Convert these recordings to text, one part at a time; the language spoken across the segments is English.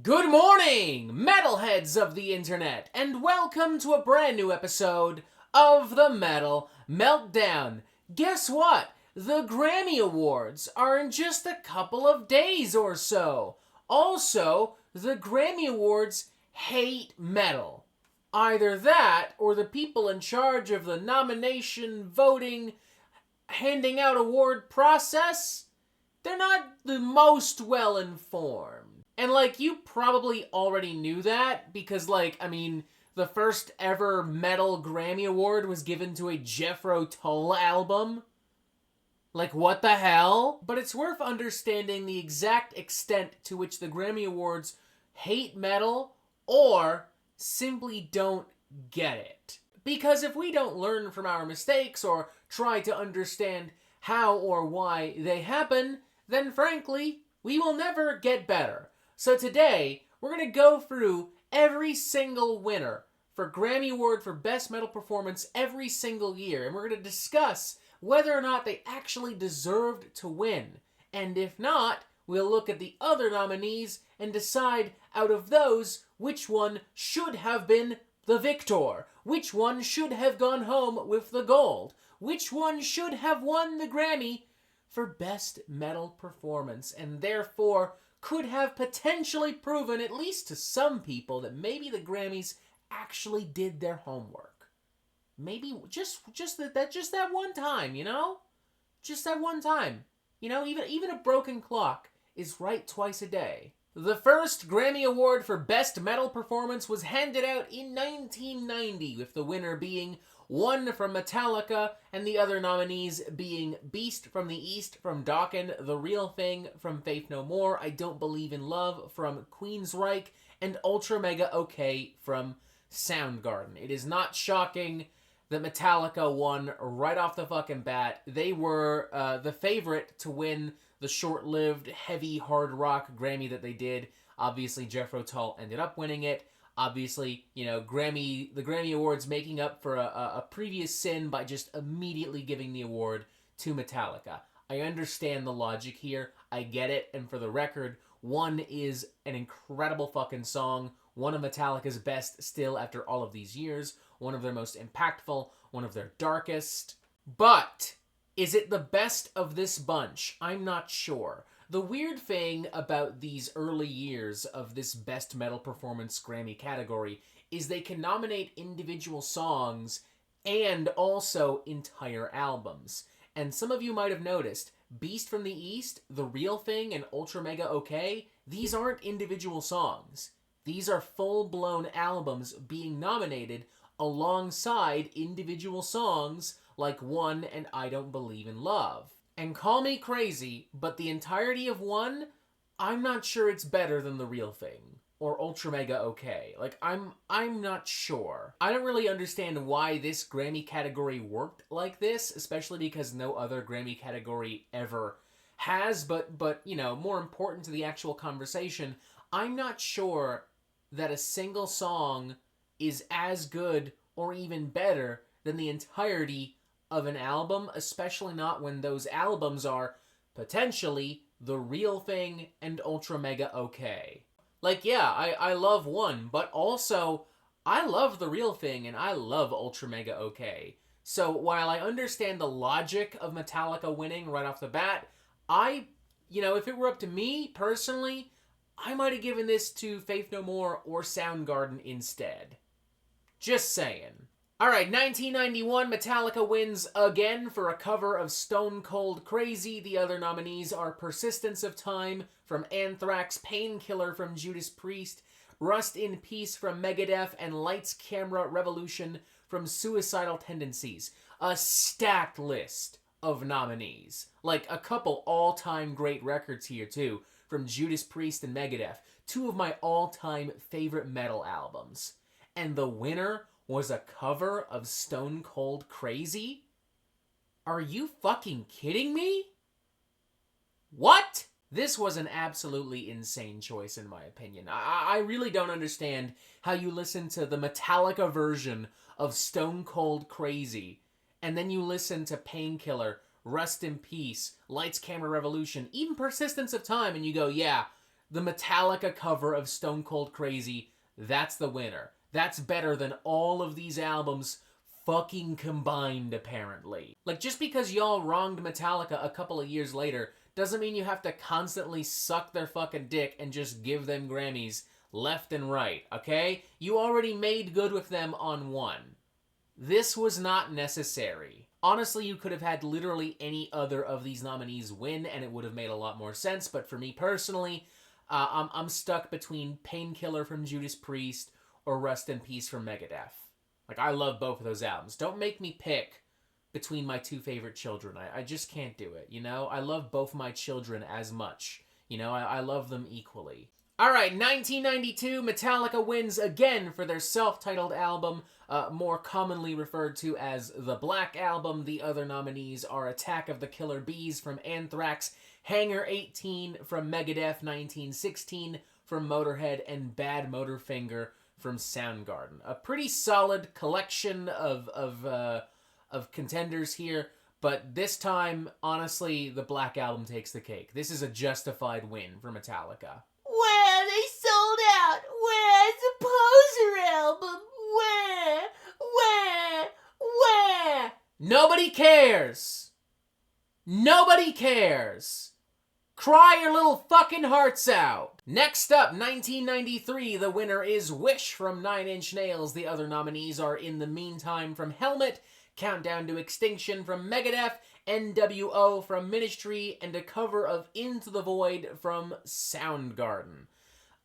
Good morning, metalheads of the internet, and welcome to a brand new episode of the Metal Meltdown. Guess what? The Grammy Awards are in just a couple of days or so. Also, the Grammy Awards hate metal. Either that, or the people in charge of the nomination, voting, handing out award process, they're not the most well-informed. And, you probably already knew that, because, the first ever metal Grammy Award was given to a Jethro Tull album. What the hell? But it's worth understanding the exact extent to which the Grammy Awards hate metal, or simply don't get it. Because if we don't learn from our mistakes, or try to understand how or why they happen, then frankly, we will never get better. So today, we're going to go through every single winner for Grammy Award for Best Metal Performance every single year, and we're going to discuss whether or not they actually deserved to win. And if not, we'll look at the other nominees and decide out of those which one should have been the victor, which one should have gone home with the gold, which one should have won the Grammy for Best Metal Performance, and therefore could have potentially proven, at least to some people, that maybe the Grammys actually did their homework. Maybe just that one time, you know? Just that one time. You know, even a broken clock is right twice a day. The first Grammy Award for Best Metal Performance was handed out in 1990, with the winner being one from Metallica, and the other nominees being Beast from the East from Dokken, The Real Thing from Faith No More, I Don't Believe in Love from Queensryche, and Ultra Mega OK from Soundgarden. It is not shocking that Metallica won right off the fucking bat. They were the favorite to win the short-lived, heavy, hard rock Grammy that they did. Obviously, Jethro Tull ended up winning it. Obviously, the Grammy Awards making up for a previous sin by just immediately giving the award to Metallica. I understand the logic here. I get it. And for the record, One is an incredible fucking song. One of Metallica's best still after all of these years. One of their most impactful. One of their darkest. But is it the best of this bunch? I'm not sure. The weird thing about these early years of this Best Metal Performance Grammy category is they can nominate individual songs and also entire albums. And some of you might have noticed, Beast from the East, The Real Thing, and Ultra Mega OK, these aren't individual songs. These are full-blown albums being nominated alongside individual songs like One and I Don't Believe in Love. And call me crazy, but the entirety of One, I'm not sure it's better than The Real Thing or Ultra Mega OK. I'm not sure. I don't really understand why this Grammy category worked like this, especially because no other Grammy category ever has, but more important to the actual conversation, I'm not sure that a single song is as good or even better than the entirety of an album, especially not when those albums are potentially The Real Thing and Ultra Mega OK. I love One, but also I love The Real Thing and I love Ultra Mega OK. So while I understand the logic of Metallica winning right off the bat, if it were up to me personally, I might have given this to Faith No More or Soundgarden instead. Just saying. Alright, 1991, Metallica wins again for a cover of Stone Cold Crazy. The other nominees are Persistence of Time from Anthrax, Painkiller from Judas Priest, Rust in Peace from Megadeth, and Lights Camera Revolution from Suicidal Tendencies. A stacked list of nominees. A couple all-time great records here, too, from Judas Priest and Megadeth. Two of my all-time favorite metal albums. And the winner was a cover of Stone Cold Crazy? Are you fucking kidding me? What? This was an absolutely insane choice in my opinion. I really don't understand how you listen to the Metallica version of Stone Cold Crazy, and then you listen to Painkiller, Rust in Peace, Lights Camera Revolution, even Persistence of Time, and you go, yeah, the Metallica cover of Stone Cold Crazy, that's the winner. That's better than all of these albums fucking combined, apparently. Like, just because y'all wronged Metallica a couple of years later doesn't mean you have to constantly suck their fucking dick and just give them Grammys left and right, okay? You already made good with them on one. This was not necessary. Honestly, you could have had literally any other of these nominees win, and it would have made a lot more sense, but for me personally, I'm stuck between Painkiller from Judas Priest or Rust in Peace from Megadeth. Like, I love both of those albums. Don't make me pick between my two favorite children. I just can't do it, you know? I love both my children as much. You know, I love them equally. Alright, 1992, Metallica wins again for their self-titled album, more commonly referred to as the Black Album. The other nominees are Attack of the Killer Bees from Anthrax, Hangar 18 from Megadeth, 1916 from Motorhead, and Bad Motorfinger from Soundgarden. A pretty solid collection of contenders here, but this time, honestly, the Black Album takes the cake. This is a justified win for Metallica. Where they sold out? Where's the poser album? Where? Nobody cares! Nobody cares! Cry your little fucking hearts out! Next up, 1993, the winner is Wish from Nine Inch Nails. The other nominees are In the Meantime from Helmet, Countdown to Extinction from Megadeth, NWO from Ministry, and a cover of Into the Void from Soundgarden.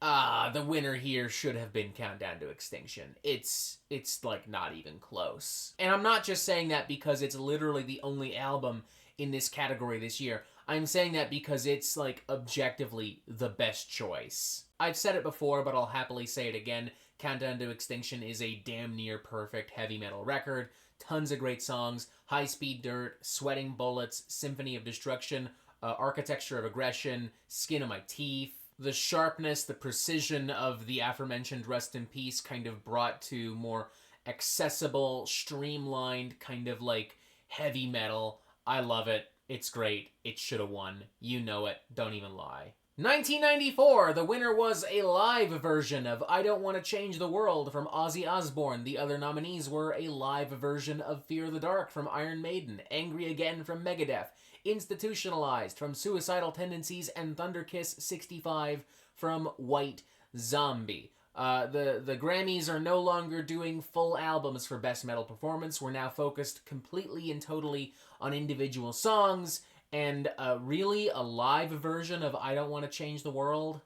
The winner here should have been Countdown to Extinction. It's like not even close. And I'm not just saying that because it's literally the only album in this category this year. I'm saying that because it's, like, objectively the best choice. I've said it before, but I'll happily say it again. Countdown to Extinction is a damn near perfect heavy metal record. Tons of great songs. High Speed Dirt, Sweating Bullets, Symphony of Destruction, Architecture of Aggression, Skin of My Teeth. The sharpness, the precision of the aforementioned Rust in Peace kind of brought to more accessible, streamlined, kind of like heavy metal. I love it. It's great. It should have won. You know it. Don't even lie. 1994, the winner was a live version of I Don't Want to Change the World from Ozzy Osbourne. The other nominees were a live version of Fear the Dark from Iron Maiden, Angry Again from Megadeth, Institutionalized from Suicidal Tendencies, and Thunder Kiss 65 from White Zombie. The Grammys are no longer doing full albums for Best Metal Performance. We're now focused completely and totally on individual songs, and really a live version of I Don't Want to Change the World?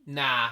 Nah.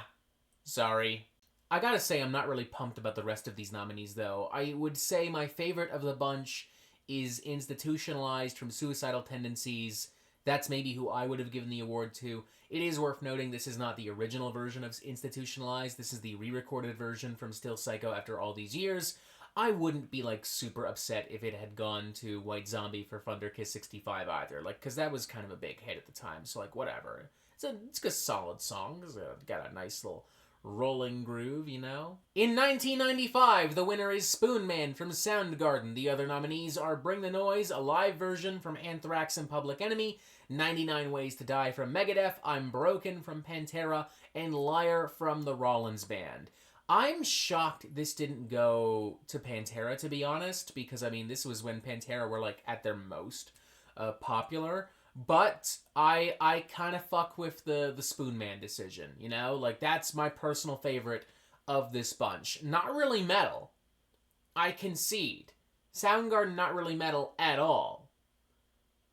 Sorry. I gotta say, I'm not really pumped about the rest of these nominees, though. I would say my favorite of the bunch is Institutionalized from Suicidal Tendencies. That's maybe who I would have given the award to. It is worth noting this is not the original version of Institutionalized. This is the re-recorded version from Still Psycho after all these years. I wouldn't be, like, super upset if it had gone to White Zombie for Thunder Kiss 65 either. Like, because that was kind of a big hit at the time, so, like, whatever. It's a solid song. It's got a nice little rolling groove, you know? In 1995, the winner is Spoon Man from Soundgarden. The other nominees are Bring the Noise, a live version from Anthrax and Public Enemy, 99 Ways to Die from Megadeth, I'm Broken from Pantera, and Liar from the Rollins Band. I'm shocked this didn't go to Pantera, to be honest, because, I mean, this was when Pantera were, like, at their most popular. But I kind of fuck with the Spoon Man decision, you know? Like, that's my personal favorite of this bunch. Not really metal. I concede. Soundgarden, not really metal at all.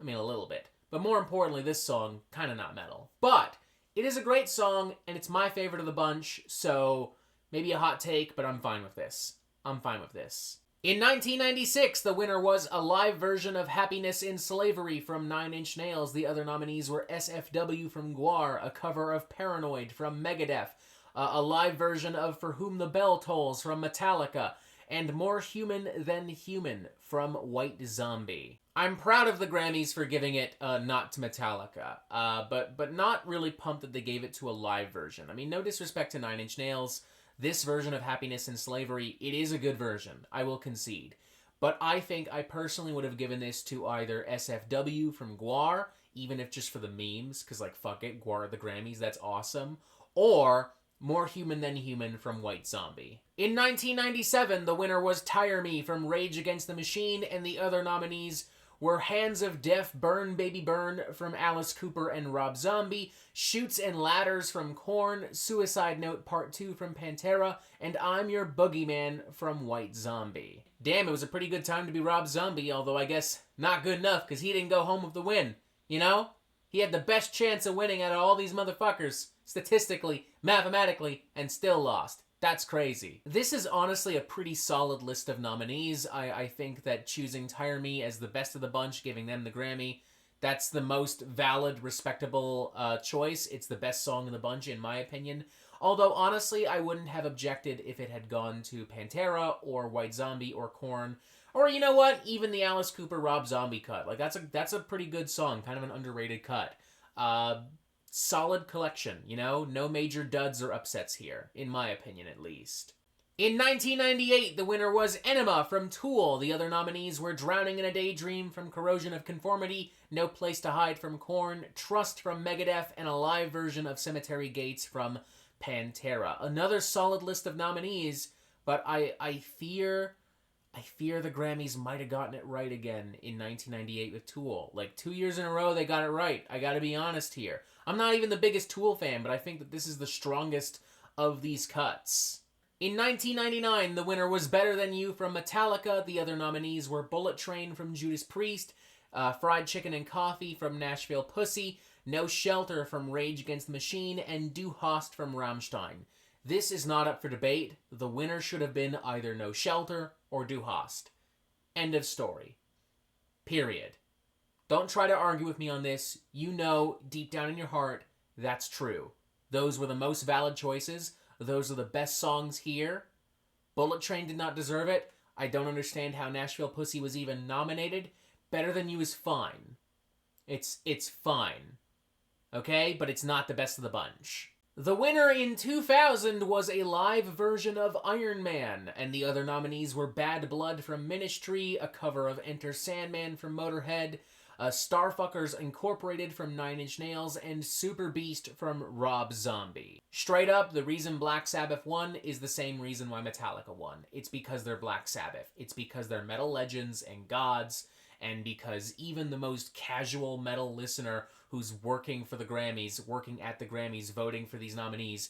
I mean, a little bit. But more importantly, this song, kind of not metal. But it is a great song, and it's my favorite of the bunch, so maybe a hot take, but I'm fine with this. I'm fine with this. In 1996, the winner was a live version of Happiness in Slavery from Nine Inch Nails. The other nominees were SFW from Gwar, a cover of Paranoid from Megadeth, a live version of For Whom the Bell Tolls from Metallica, and More Human Than Human from White Zombie. I'm proud of the Grammys for giving it not to Metallica, but not really pumped that they gave it to a live version. I mean, no disrespect to Nine Inch Nails. This version of Happiness in Slavery, it is a good version, I will concede. But I think I personally would have given this to either SFW from Gwar, even if just for the memes, because, like, fuck it, Guar the Grammys, that's awesome. Or More Human Than Human from White Zombie. In 1997, the winner was Tire Me from Rage Against the Machine, and the other nominees were Hands of Death, Burn Baby Burn from Alice Cooper and Rob Zombie, Chutes and Ladders from Korn, Suicide Note Part 2 from Pantera, and I'm Your Boogeyman from White Zombie. Damn, it was a pretty good time to be Rob Zombie, although I guess not good enough because he didn't go home with the win, you know? He had the best chance of winning out of all these motherfuckers, statistically, mathematically, and still lost. That's crazy. This is honestly a pretty solid list of nominees. I think that choosing Tire Me as the best of the bunch, giving them the Grammy, that's the most valid, respectable choice. It's the best song in the bunch, in my opinion. Although, honestly, I wouldn't have objected if it had gone to Pantera, or White Zombie, or Korn, or, you know what, even the Alice Cooper Rob Zombie cut. Like, that's a pretty good song, kind of an underrated cut. Solid collection, you know? No major duds or upsets here, in my opinion at least. In 1998, the winner was Enema from Tool. The other nominees were Drowning in a Daydream from Corrosion of Conformity, No Place to Hide from Korn, Trust from Megadeth, and a live version of Cemetery Gates from Pantera. Another solid list of nominees, but I fear the Grammys might have gotten it right again in 1998 with Tool. Like, 2 years in a row, they got it right. I gotta be honest here. I'm not even the biggest Tool fan, but I think that this is the strongest of these cuts. In 1999, the winner was Better Than You from Metallica. The other nominees were Bullet Train from Judas Priest, Fried Chicken and Coffee from Nashville Pussy, No Shelter from Rage Against the Machine, and Du Hast from Rammstein. This is not up for debate. The winner should have been either No Shelter or Du Hast. End of story. Period. Don't try to argue with me on this. You know, deep down in your heart, that's true. Those were the most valid choices. Those are the best songs here. Bullet Train did not deserve it. I don't understand how Nashville Pussy was even nominated. Better Than You is fine. It's fine. Okay? But it's not the best of the bunch. The winner in 2000 was a live version of Iron Man, and the other nominees were Bad Blood from Ministry, a cover of Enter Sandman from Motorhead, Starfuckers Incorporated from Nine Inch Nails, and Super Beast from Rob Zombie. Straight up, the reason Black Sabbath won is the same reason why Metallica won. It's because they're Black Sabbath. It's because they're metal legends and gods, and because even the most casual metal listener who's working for the Grammys, working at the Grammys, voting for these nominees,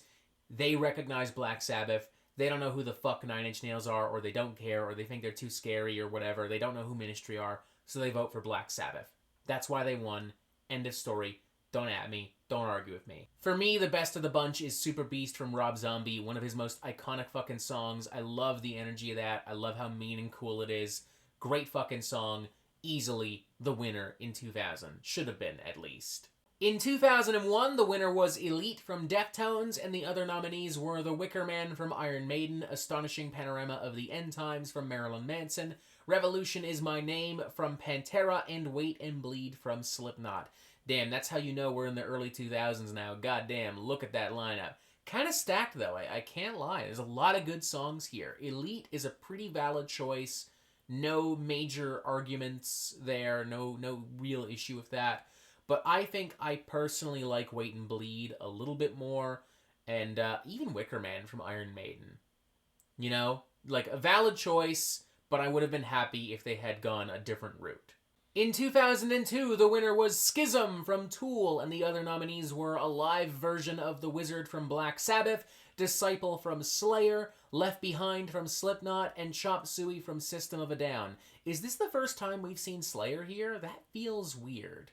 they recognize Black Sabbath. They don't know who the fuck Nine Inch Nails are, or they don't care, or they think they're too scary, or whatever. They don't know who Ministry are, so they vote for Black Sabbath. That's why they won. End of story. Don't at me. Don't argue with me. For me, the best of the bunch is Super Beast from Rob Zombie, one of his most iconic fucking songs. I love the energy of that. I love how mean and cool it is. Great fucking song. Easily the winner in 2000. Should have been, at least. In 2001, the winner was Elite from Deftones, and the other nominees were The Wicker Man from Iron Maiden, Astonishing Panorama of the End Times from Marilyn Manson, Revolution Is My Name from Pantera, and Wait and Bleed from Slipknot. Damn, that's how you know we're in the early 2000s now. Goddamn, look at that lineup. Kind of stacked, though. I can't lie. There's a lot of good songs here. Elite is a pretty valid choice. No major arguments there. No real issue with that. But I think I personally like Wait and Bleed a little bit more. And even Wicker Man from Iron Maiden. You know? Like, a valid choice, but I would have been happy if they had gone a different route. In 2002, the winner was Schism from Tool, and the other nominees were a live version of The Wizard from Black Sabbath, Disciple from Slayer, Left Behind from Slipknot, and Chop Suey from System of a Down. Is this the first time we've seen Slayer here? That feels weird.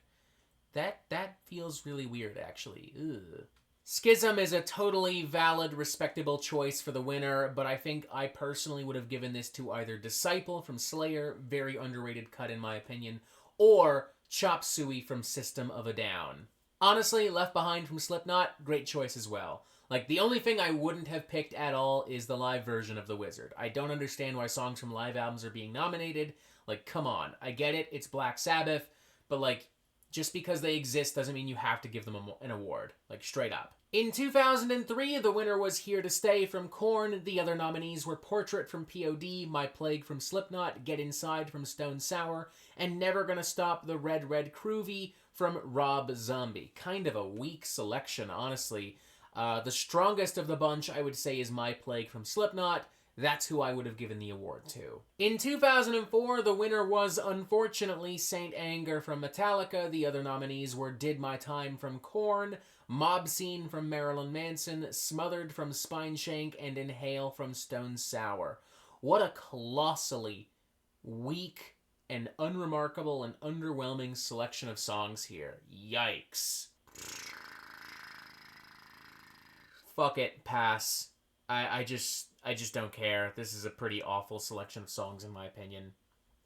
That feels really weird, actually. Ugh. Schism is a totally valid, respectable choice for the winner, but I think I personally would have given this to either Disciple from Slayer, very underrated cut in my opinion, or Chop Suey from System of a Down. Honestly, Left Behind from Slipknot, great choice as well. Like, the only thing I wouldn't have picked at all is the live version of The Wizard. I don't understand why songs from live albums are being nominated. Like, come on. I get it, it's Black Sabbath, but like, just because they exist doesn't mean you have to give them an award. Like, straight up. In 2003, the winner was Here to Stay from Korn. The other nominees were Portrait from POD, My Plague from Slipknot, Get Inside from Stone Sour, and Never Gonna Stop the Red Red Groovy from Rob Zombie. Kind of a weak selection, honestly. The strongest of the bunch, I would say, is My Plague from Slipknot. That's who I would have given the award to. In 2004, the winner was, unfortunately, Saint Anger from Metallica. The other nominees were Did My Time from Korn, Mob Scene from Marilyn Manson, Smothered from Spineshank, and Inhale from Stone Sour. What a colossally weak and unremarkable and underwhelming selection of songs here. Yikes. Fuck it, pass. I just don't care. This is a pretty awful selection of songs in my opinion.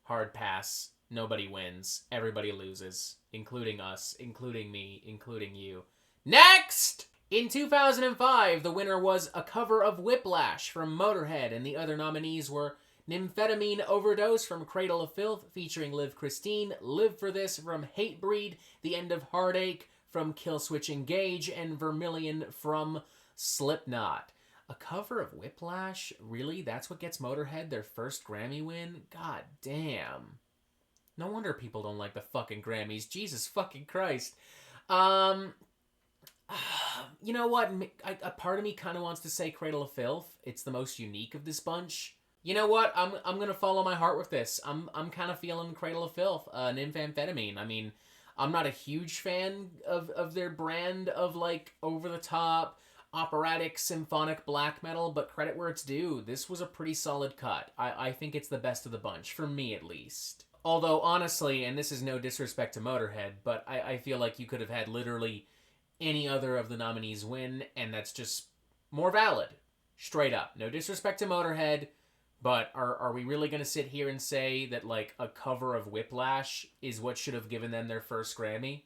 Hard pass. Nobody wins. Everybody loses. Including us. Including me. Including you. Next! In 2005, the winner was a cover of Whiplash from Motorhead, and the other nominees were Nymphetamine Overdose from Cradle of Filth featuring Liv Christine, Live for This from Hatebreed, The End of Heartache from Killswitch Engage, and Vermilion from Slipknot. A cover of Whiplash? Really? That's what gets Motorhead their first Grammy win? God damn. No wonder people don't like the fucking Grammys. Jesus fucking Christ. You know what? A part of me kind of wants to say Cradle of Filth. It's the most unique of this bunch. You know what? I'm gonna follow my heart with this. I'm kind of feeling Cradle of Filth. Nymphamphetamine. I mean, I'm not a huge fan of their brand of like over the top operatic symphonic black metal, but credit where it's due. This was a pretty solid cut. I think it's the best of the bunch, for me at least. Although honestly, and this is no disrespect to Motorhead, but I feel like you could have had literally any other of the nominees win, and that's just more valid. Straight up. No disrespect to Motorhead, but are we really going to sit here and say that like a cover of Whiplash is what should have given them their first Grammy?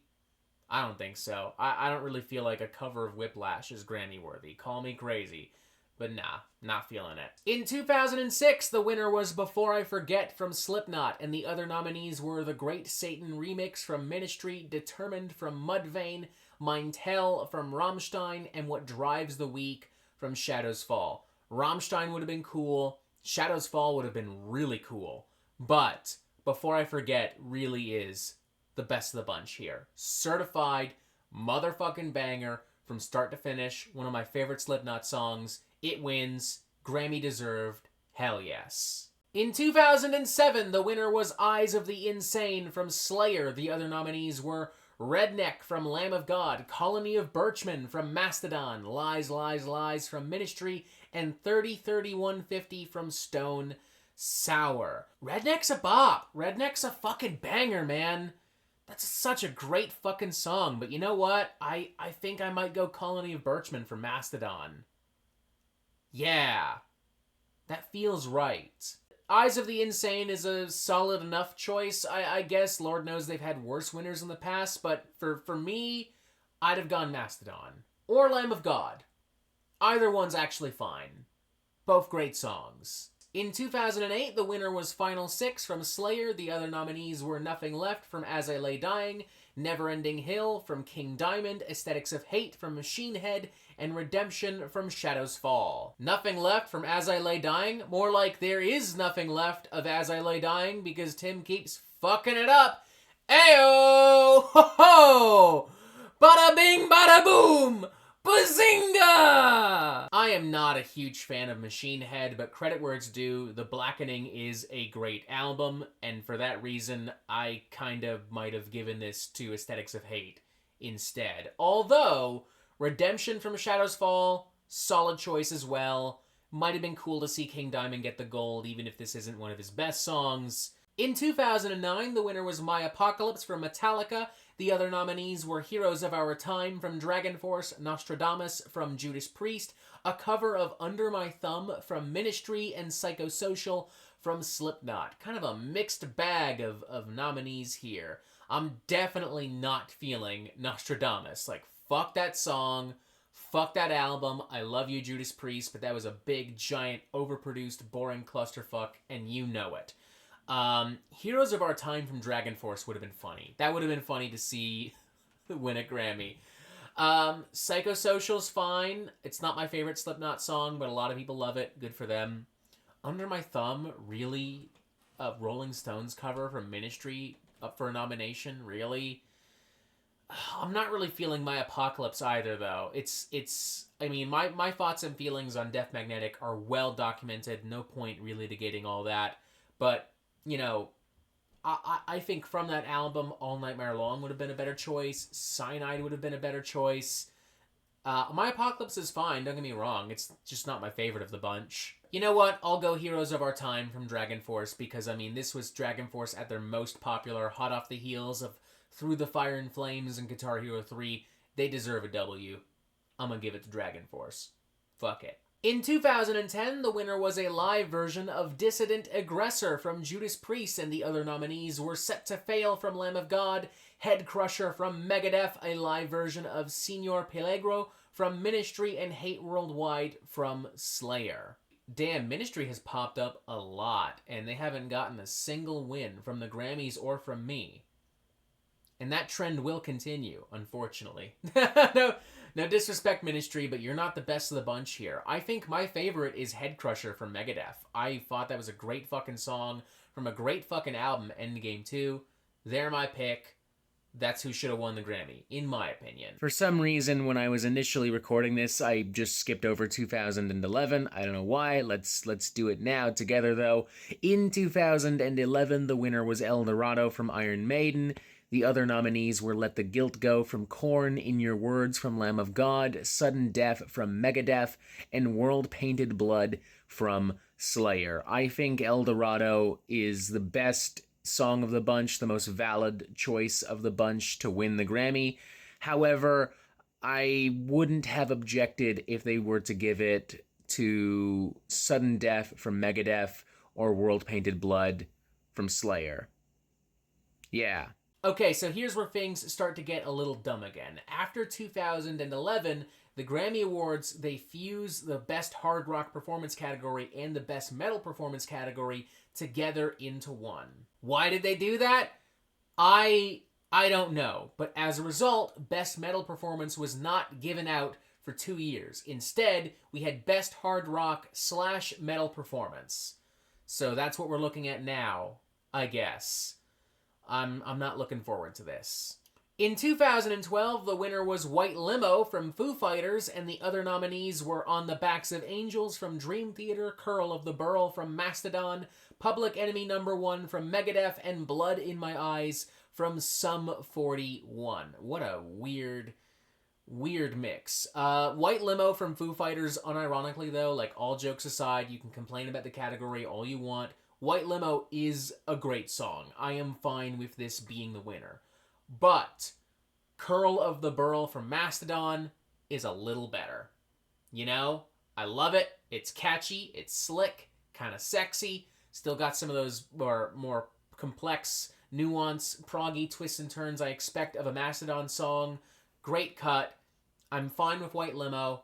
I don't think so. I don't really feel like a cover of Whiplash is Grammy-worthy. Call me crazy. But nah, not feeling it. In 2006, the winner was Before I Forget from Slipknot, and the other nominees were The Great Satan Remix from Ministry, Determined from Mudvayne, Mein Teil from Rammstein, and What Drives the Weak from Shadows Fall. Rammstein would have been cool. Shadows Fall would have been really cool. But Before I Forget really is the best of the bunch here. Certified motherfucking banger from start to finish. One of my favorite Slipknot songs. It wins. Grammy deserved. Hell yes. In 2007, the winner was Eyes of the Insane from Slayer. The other nominees were Redneck from Lamb of God, Colony of Birchmen from Mastodon, Lies, Lies, Lies from Ministry, and 30-31-50 from Stone Sour. Redneck's a bop. Redneck's a fucking banger, man. That's such a great fucking song, but you know what? I think I might go Colony of Birchmen from Mastodon. Yeah. That feels right. Eyes of the Insane is a solid enough choice, I guess. Lord knows they've had worse winners in the past, but for me, I'd have gone Mastodon. Or Lamb of God. Either one's actually fine. Both great songs. In 2008, the winner was Final Six from Slayer. The other nominees were Nothing Left from As I Lay Dying, Neverending Hill from King Diamond, Aesthetics of Hate from Machine Head, and Redemption from Shadows Fall. Nothing Left from As I Lay Dying? More like there is nothing left of As I Lay Dying because Tim keeps fucking it up. Ayo! Ho ho! Bada bing, bada boom! Bazinga! I am not a huge fan of Machine Head, but credit where it's due, The Blackening is a great album, and for that reason, I kind of might have given this to Aesthetics of Hate instead. Although, Redemption from Shadows Fall, solid choice as well. Might have been cool to see King Diamond get the gold, even if this isn't one of his best songs. In 2009, the winner was My Apocalypse from Metallica. The other nominees were Heroes of Our Time from Dragon Force, Nostradamus from Judas Priest, a cover of Under My Thumb from Ministry, and Psychosocial from Slipknot. Kind of a mixed bag of nominees here. I'm definitely not feeling Nostradamus. Like, fuck that song, fuck that album, I love you Judas Priest, but that was a big, giant, overproduced, boring clusterfuck, and you know it. Heroes of Our Time from Dragon Force would have been funny. That would have been funny to see win a Grammy. Psychosocial's fine. It's not my favorite Slipknot song, but a lot of people love it. Good for them. Under My Thumb, really? A Rolling Stones cover from Ministry up for a nomination? Really? I'm not really feeling My Apocalypse either, though. I mean, my thoughts and feelings on Death Magnetic are well documented. No point really litigating all that. But, you know, I think from that album, All Nightmare Long would have been a better choice. Cyanide would have been a better choice. My Apocalypse is fine, don't get me wrong. It's just not my favorite of the bunch. You know what? I'll go Heroes of Our Time from Dragon Force because, I mean, this was Dragon Force at their most popular, hot off the heels of Through the Fire and Flames and Guitar Hero 3. They deserve a W. I'm gonna give it to Dragon Force. Fuck it. In 2010, the winner was a live version of Dissident Aggressor from Judas Priest, and the other nominees were Set to Fail from Lamb of God, Head Crusher from Megadeth, a live version of Signor Peligro from Ministry, and Hate Worldwide from Slayer. Damn, Ministry has popped up a lot, and they haven't gotten a single win from the Grammys or from me. And that trend will continue, unfortunately. No disrespect, Ministry, but you're not the best of the bunch here. I think my favorite is Head Crusher from Megadeth. I thought that was a great fucking song from a great fucking album, Endgame 2. They're my pick. That's who should have won the Grammy, in my opinion. For some reason, when I was initially recording this, I just skipped over 2011. I don't know why. Let's do it now together, though. In 2011, the winner was El Dorado from Iron Maiden. The other nominees were Let the Guilt Go from Korn, In Your Words from Lamb of God, Sudden Death from Megadeth, and World Painted Blood from Slayer. I think El Dorado is the best song of the bunch, the most valid choice of the bunch to win the Grammy. However, I wouldn't have objected if they were to give it to Sudden Death from Megadeth or World Painted Blood from Slayer. Yeah. Okay, so here's where things start to get a little dumb again. After 2011, the Grammy Awards, they fuse the Best Hard Rock Performance category and the Best Metal Performance category together into one. Why did they do that? I don't know, but as a result, Best Metal Performance was not given out for 2 years. Instead, we had Best Hard Rock / Metal Performance. So that's what we're looking at now, I guess. I'm not looking forward to this. In 2012, the winner was White Limo from Foo Fighters, and the other nominees were On the Backs of Angels from Dream Theater, Curl of the Burl from Mastodon, Public Enemy No. 1 from Megadeth, and Blood in My Eyes from Sum 41. What a weird mix. White Limo from Foo Fighters, unironically though, like all jokes aside, you can complain about the category all you want. White Limo is a great song. I am fine with this being the winner. But Curl of the Burl from Mastodon is a little better. You know? I love it. It's catchy. It's slick. Kind of sexy. Still got some of those more complex, nuance, proggy twists and turns I expect of a Mastodon song. Great cut. I'm fine with White Limo,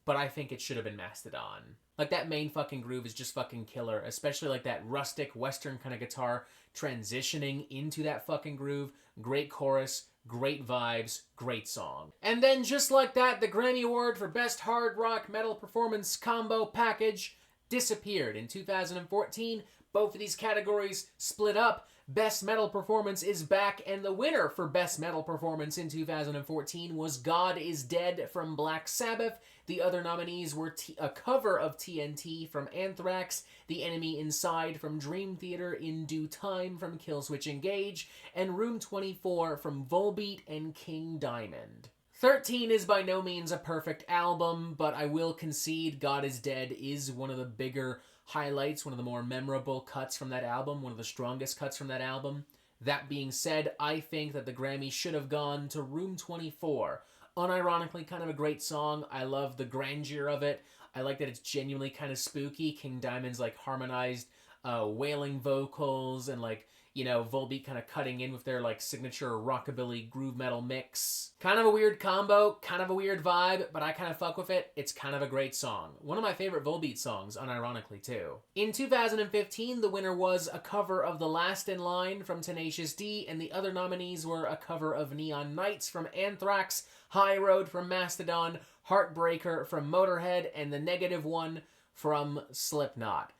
but I think it should have been Mastodon. Like, that main fucking groove is just fucking killer, especially like that rustic western kind of guitar transitioning into that fucking groove. Great chorus, great vibes, great song. And then just like that, the Grammy Award for Best Hard Rock Metal Performance Combo Package disappeared. In 2014, both of these categories split up. Best Metal Performance is back, and the winner for Best Metal Performance in 2014 was God Is Dead from Black Sabbath. The other nominees were a cover of TNT from Anthrax, The Enemy Inside from Dream Theater, In Due Time from Killswitch Engage, and Room 24 from Volbeat and King Diamond. 13 is by no means a perfect album, but I will concede God Is Dead is one of the bigger highlights, one of the more memorable cuts from that album, one of the strongest cuts from that album. That being said, I think that the Grammy should have gone to Room 24. Unironically, kind of a great song. I love the grandeur of it. I like that it's genuinely kind of spooky. King Diamond's like harmonized wailing vocals and like, you know, Volbeat kind of cutting in with their like signature rockabilly groove metal mix. Kind of a weird combo, kind of a weird vibe, but I kind of fuck with it. It's kind of a great song. One of my favorite Volbeat songs, unironically too. In 2015, the winner was a cover of The Last in Line from Tenacious D, and the other nominees were a cover of Neon Nights from Anthrax, High Road from Mastodon, Heartbreaker from Motorhead, and The Negative One from Slipknot.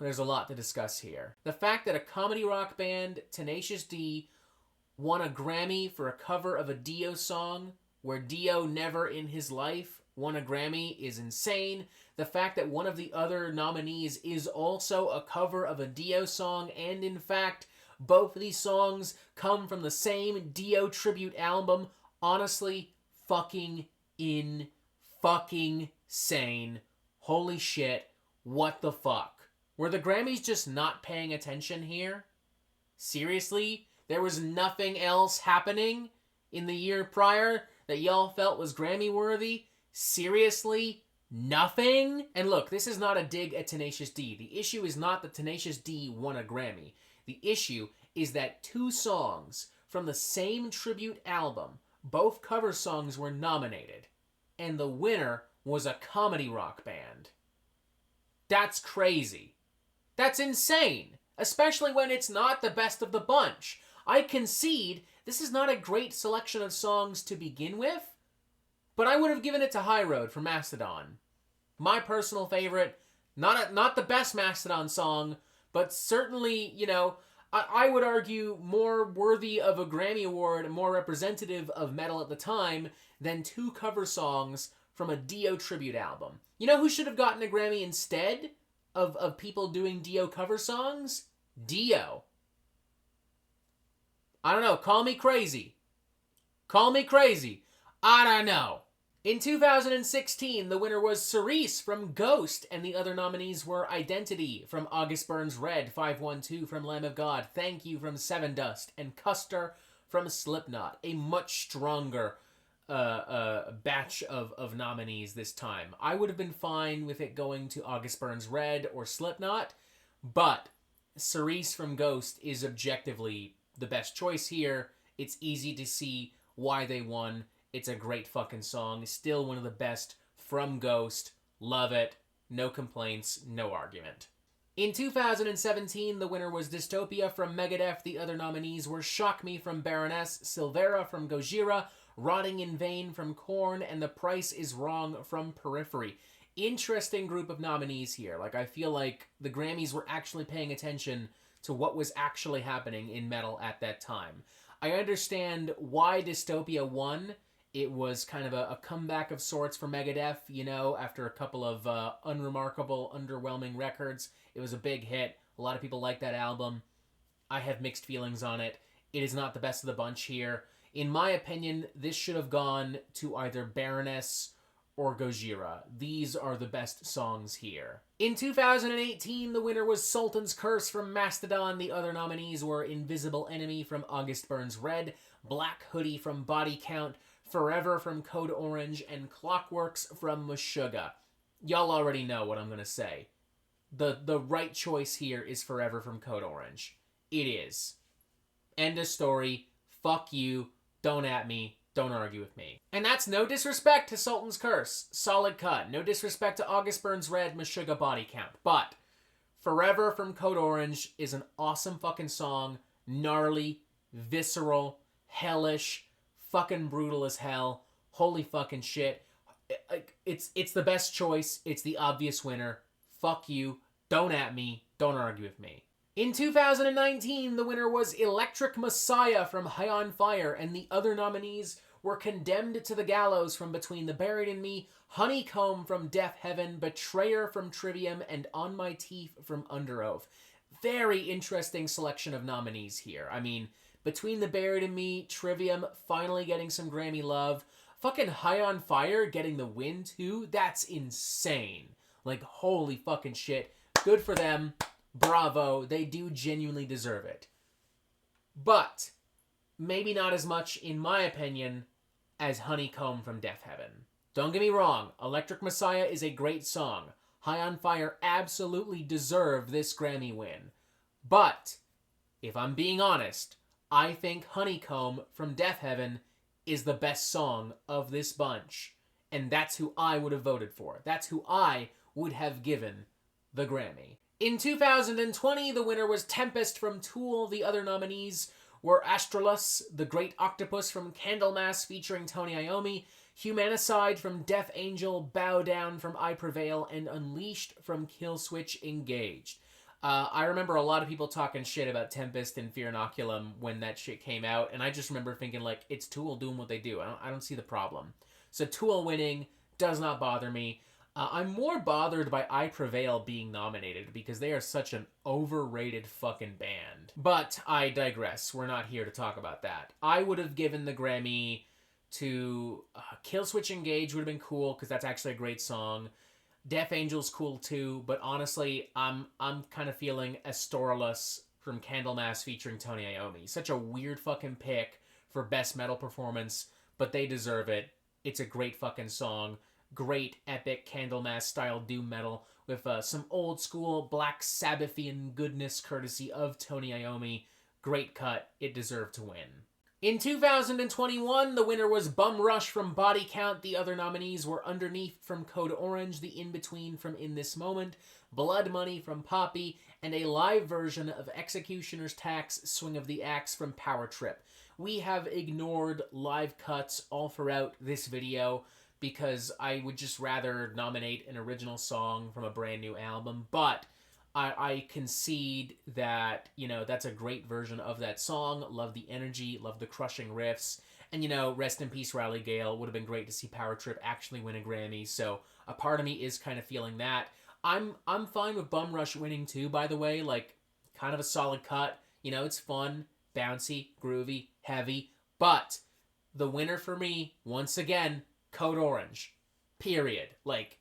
There's a lot to discuss here. The fact that a comedy rock band, Tenacious D, won a Grammy for a cover of a Dio song where Dio never in his life won a Grammy is insane. The fact that one of the other nominees is also a cover of a Dio song, and in fact, both of these songs come from the same Dio tribute album, honestly, fucking sane. Holy shit, what the fuck? Were the Grammys just not paying attention here? Seriously? There was nothing else happening in the year prior that y'all felt was Grammy-worthy? Seriously? Nothing? And look, this is not a dig at Tenacious D. The issue is not that Tenacious D won a Grammy. The issue is that two songs from the same tribute album, both cover songs, were nominated, and the winner was a comedy rock band. That's crazy. That's insane, especially when it's not the best of the bunch. I concede this is not a great selection of songs to begin with, but I would have given it to High Road from Mastodon. My personal favorite, not the best Mastodon song, but certainly, I would argue more worthy of a Grammy Award and more representative of metal at the time than two cover songs from a Dio tribute album. You know who should have gotten a Grammy instead of people doing Dio cover songs? Dio. I don't know, call me crazy. I don't know. In 2016, the winner was Cerise from Ghost, and the other nominees were Identity from August Burns Red, 512 from Lamb of God, Thank You from Sevendust, and Custer from Slipknot. A much stronger batch of nominees this time. I would have been fine with it going to August Burns Red or Slipknot, but Cerise from Ghost is objectively the best choice here. It's easy to see why they won. It's a great fucking song. Still one of the best from Ghost. Love it. No complaints. No argument. In 2017, the winner was Dystopia from Megadeth. The other nominees were Shock Me from Baroness, Silvera from Gojira, Rotting in Vain from Korn, and The Price is Wrong from Periphery. Interesting group of nominees here. I feel like the Grammys were actually paying attention to what was actually happening in metal at that time. I understand why Dystopia won. It was kind of a comeback of sorts for Megadeth, after a couple of unremarkable, underwhelming records. It was a big hit. A lot of people like that album. I have mixed feelings on it. It is not the best of the bunch here. In my opinion, this should have gone to either Baroness or Gojira. These are the best songs here. In 2018, the winner was Sultan's Curse from Mastodon. The other nominees were Invisible Enemy from August Burns Red, Black Hoodie from Body Count, Forever from Code Orange, and Clockworks from Meshuggah. Y'all already know what I'm going to say. The right choice here is Forever from Code Orange. It is. End of story. Fuck you. Don't at me. Don't argue with me. And that's no disrespect to Sultan's Curse. Solid cut. No disrespect to August Burns Red, Meshuggah, Body Count. But Forever from Code Orange is an awesome fucking song. Gnarly, visceral, hellish, fucking brutal as hell. Holy fucking shit. It's the best choice. It's the obvious winner. Fuck you. Don't at me. Don't argue with me. In 2019, the winner was Electric Messiah from High on Fire, and the other nominees were Condemned to the Gallows from Between the Buried and Me, Honeycomb from Death Heaven, Betrayer from Trivium, and On My Teeth from Under Oath. Very interesting selection of nominees here. I mean, Between the Buried and Me, Trivium finally getting some Grammy love. Fucking High on Fire getting the win too. That's insane. Holy fucking shit. Good for them. Bravo. They do genuinely deserve it. But maybe not as much, in my opinion, as Honeycomb from Death Heaven. Don't get me wrong. Electric Messiah is a great song. High on Fire absolutely deserve this Grammy win. But if I'm being honest, I think Honeycomb from Death Heaven is the best song of this bunch. And that's who I would have voted for. That's who I would have given the Grammy. In 2020, the winner was Tempest from Tool. The other nominees were Astrolus, The Great Octopus from Candlemass featuring Tony Iommi, Humanicide from Death Angel, Bow Down from I Prevail, and Unleashed from Killswitch Engaged. I remember a lot of people talking shit about Tempest and Fear Inoculum when that shit came out, and I just remember thinking, like, it's Tool doing what they do. I don't see the problem. So Tool winning does not bother me. I'm more bothered by I Prevail being nominated because they are such an overrated fucking band. But I digress. We're not here to talk about that. I would have given the Grammy to Killswitch Engage would have been cool because that's actually a great song. Death Angel's cool too, but honestly, I'm kind of feeling Astoralus from Candlemass featuring Tony Iommi. Such a weird fucking pick for best metal performance, but they deserve it. It's a great fucking song. Great epic Candlemass style doom metal with some old school Black Sabbathian goodness courtesy of Tony Iommi. Great cut. It deserved to win. In 2021, the winner was Bum Rush from Body Count. The other nominees were Underneath from Code Orange, The In-Between from In This Moment, Blood Money from Poppy, and a live version of Executioner's Tax, Swing of the Axe from Power Trip. We have ignored live cuts all throughout this video because I would just rather nominate an original song from a brand new album, but I concede that, you know, that's a great version of that song. Love the energy, love the crushing riffs. And, you know, rest in peace, Riley Gale. Would have been great to see Power Trip actually win a Grammy. So a part of me is kind of feeling that. I'm fine with Bum Rush winning too, by the way. Like, kind of a solid cut. You know, it's fun, bouncy, groovy, heavy. But the winner for me, once again, Code Orange. Period. Like,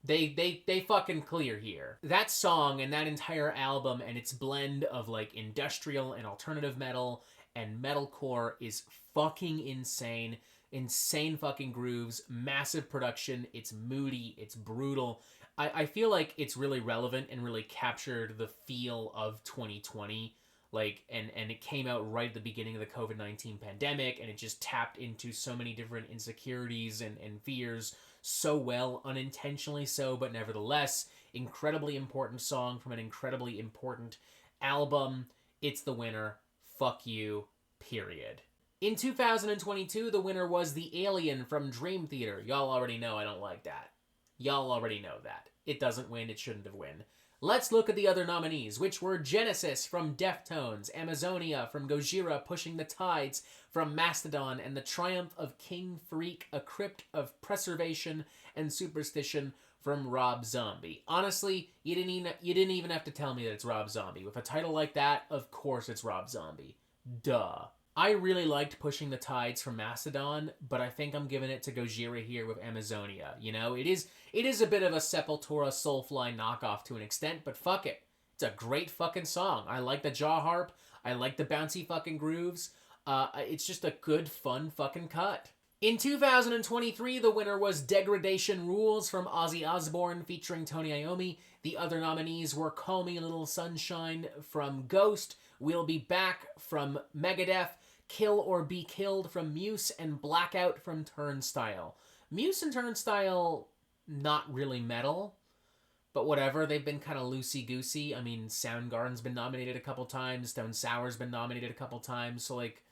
They fucking clear here. That song and that entire album and its blend of like industrial and alternative metal and metalcore is fucking insane. Insane fucking grooves, massive production, it's moody, it's brutal. I feel like it's really relevant and really captured the feel of 2020. Like, and it came out right at the beginning of the COVID-19 pandemic, and it just tapped into so many different insecurities and fears so well, unintentionally so, but nevertheless, incredibly important song from an incredibly important album. It's the winner. Fuck you. Period. In 2022, the winner was The Alien from Dream Theater. Y'all already know I don't like that. Y'all already know that. It doesn't win, it shouldn't have won. Let's look at the other nominees, which were Genesis from Deftones, Amazonia from Gojira Pushing the Tides from Mastodon, and The Triumph of King Freak, A Crypt of Preservation and Superstition from Rob Zombie. Honestly, you didn't even have to tell me that it's Rob Zombie. With a title like that, of course it's Rob Zombie. Duh. I really liked Pushing the Tides from Mastodon, but I think I'm giving it to Gojira here with Amazonia. You know, it is a bit of a Sepultura Soulfly knockoff to an extent, but fuck it. It's a great fucking song. I like the jaw harp. I like the bouncy fucking grooves. It's just a good, fun fucking cut. In 2023, the winner was Degradation Rules from Ozzy Osbourne featuring Tony Iommi. The other nominees were Call Me a Little Sunshine from Ghost, We'll Be Back from Megadeth, Kill or Be Killed from Muse, and Blackout from Turnstile. Muse and Turnstile, not really metal, but whatever. They've been kind of loosey-goosey. I mean, Soundgarden's been nominated a couple times. Stone Sour's been nominated a couple times. So, like,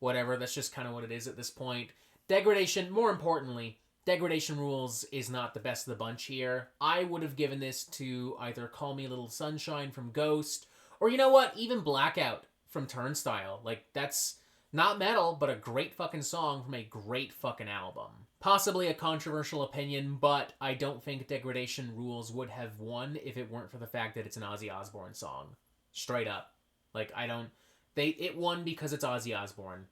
whatever. That's just kind of what it is at this point. Degradation, more importantly, Degradation Rules is not the best of the bunch here. I would have given this to either Call Me a Little Sunshine from Ghost, or you know what? Even Blackout from Turnstile. Like, that's not metal, but a great fucking song from a great fucking album. Possibly a controversial opinion, but I don't think Degradation Rules would have won if it weren't for the fact that it's an Ozzy Osbourne song. Straight up. Like, it won because it's Ozzy Osbourne.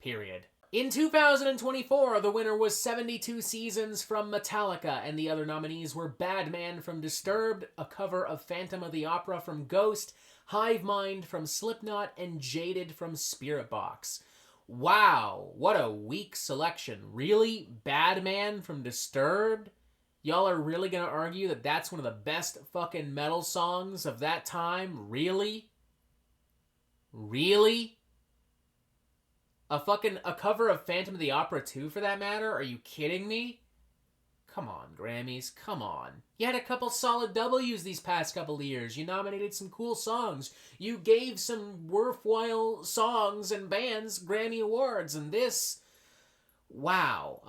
Period. In 2024, the winner was 72 Seasons from Metallica, and the other nominees were Bad Man from Disturbed, a cover of Phantom of the Opera from Ghost, Hive Mind from Slipknot, and Jaded from Spirit Box. Wow, what a weak selection. Really? Bad Man from Disturbed? Y'all are really gonna argue that that's one of the best fucking metal songs of that time? Really? Really? A cover of Phantom of the Opera 2, for that matter? Are you kidding me? Come on, Grammys, come on. You had a couple solid W's these past couple of years. You nominated some cool songs. You gave some worthwhile songs and bands Grammy Awards, and this... Wow.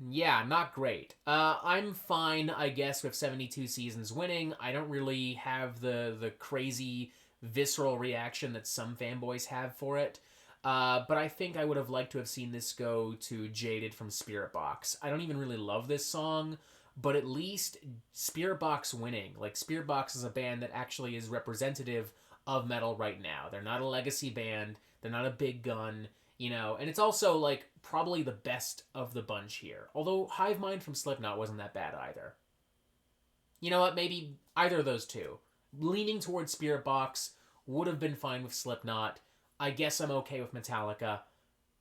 Yeah, not great. I'm fine, I guess, with 72 Seasons winning. I don't really have the crazy visceral reaction that some fanboys have for it. But I think I would have liked to have seen this go to Jaded from Spirit Box. I don't even really love this song, but at least Spirit Box winning. Like, Spirit Box is a band that actually is representative of metal right now. They're not a legacy band. They're not a big gun, you know, and it's also, like, probably the best of the bunch here. Although Hive Mind from Slipknot wasn't that bad either. You know what? Maybe either of those two. Leaning towards Spirit Box would have been fine with Slipknot. I guess I'm okay with Metallica.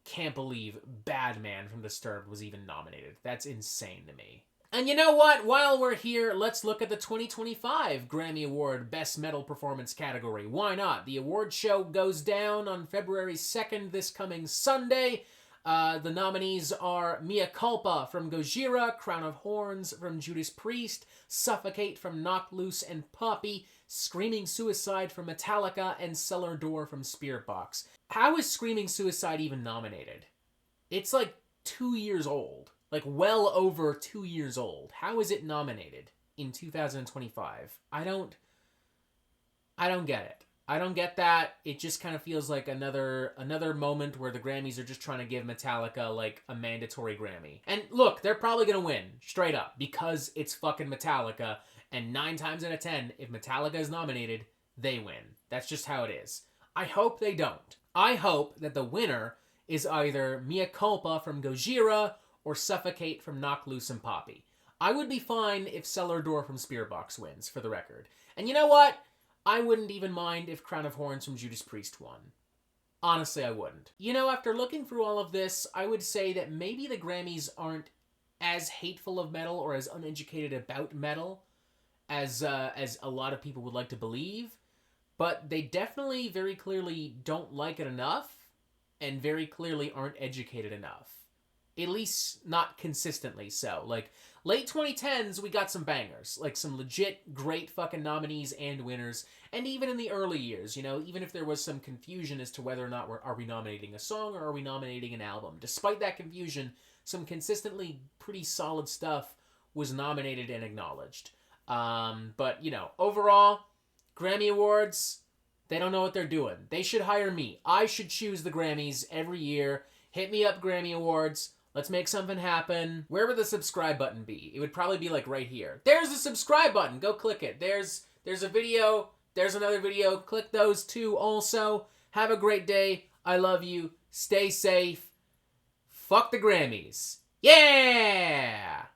Can't believe Bad Man from Disturbed was even nominated. That's insane to me. And you know what? While we're here, let's look at the 2025 Grammy Award Best Metal Performance category. Why not? The award show goes down on February 2nd, this coming Sunday. The nominees are Mea Culpa from Gojira, Crown of Horns from Judas Priest, Suffocate from Knock Loose and Poppy, Screaming Suicide from Metallica, and Cellar Door from Spirit Box. How is Screaming Suicide even nominated? It's like 2 years old. Like, well over 2 years old. How is it nominated in 2025? I don't get it. I don't get that. It just kind of feels like another moment where the Grammys are just trying to give Metallica, like, a mandatory Grammy. And look, they're probably gonna win, straight up, because it's fucking Metallica, and 9 times out of 10, if Metallica is nominated, they win. That's just how it is. I hope they don't. I hope that the winner is either Mea Culpa from Gojira or Suffocate from Knock Loose and Poppy. I would be fine if Cellar Door from Spirit Box wins, for the record. And you know what? I wouldn't even mind if Crown of Horns from Judas Priest won. Honestly, I wouldn't. You know, after looking through all of this, I would say that maybe the Grammys aren't as hateful of metal or as uneducated about metal as a lot of people would like to believe, but they definitely very clearly don't like it enough and very clearly aren't educated enough. At least not consistently so. Like, late 2010s, we got some bangers. Like, some legit great fucking nominees and winners. And even in the early years, you know, even if there was some confusion as to whether or not are we nominating a song or are we nominating an album. Despite that confusion, some consistently pretty solid stuff was nominated and acknowledged. But, you know, overall, Grammy Awards, they don't know what they're doing. They should hire me. I should choose the Grammys every year. Hit me up, Grammy Awards. Let's make something happen. Where would the subscribe button be? It would probably be like right here. There's the subscribe button. Go click it. There's a video. There's another video. Click those two also. Have a great day. I love you. Stay safe. Fuck the Grammys. Yeah!